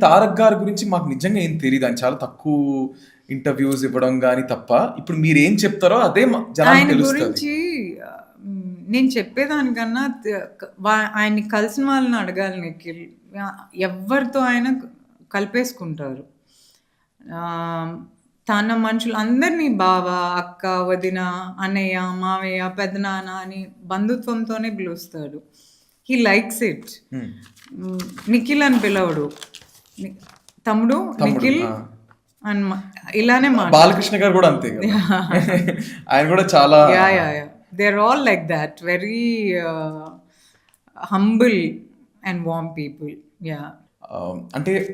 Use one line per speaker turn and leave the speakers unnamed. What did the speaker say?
తారక్ గారి గురించి మాకు నిజంగా ఏం తెలీదు. ఆయన చాలా తక్కువ ఇంటర్వ్యూస్ ఇవ్వడం గాని తప్ప, ఇప్పుడు మీరేం చెప్తారో అదే జనానికి
ఆయన
తెలుస్తది.
గురించి నేను చెప్పేదానికన్నా ఆయన్ని కలిసిన వాళ్ళని అడగాలి నిఖిల్. ఎవ్వరితో అయినా కలిపేసుకుంటారు. తన మనుషులు అందరినీ బావ, అక్క, వదిన, అన్నయ్య, మావయ్య, పెదనాన్న అని బంధుత్వంతోనే పిలుస్తాడు. He likes it.
హ్మ్.
నిఖిల్ అని పిలవడు. తమ్ముడు, నిఖిల్ అని ఇలానే
బాలకృష్ణ గారు కూడా అంతే కదా. ఆయన కూడా చాలా
yeah. They are all like that. Very humble and warm people. Yeah.
అంటే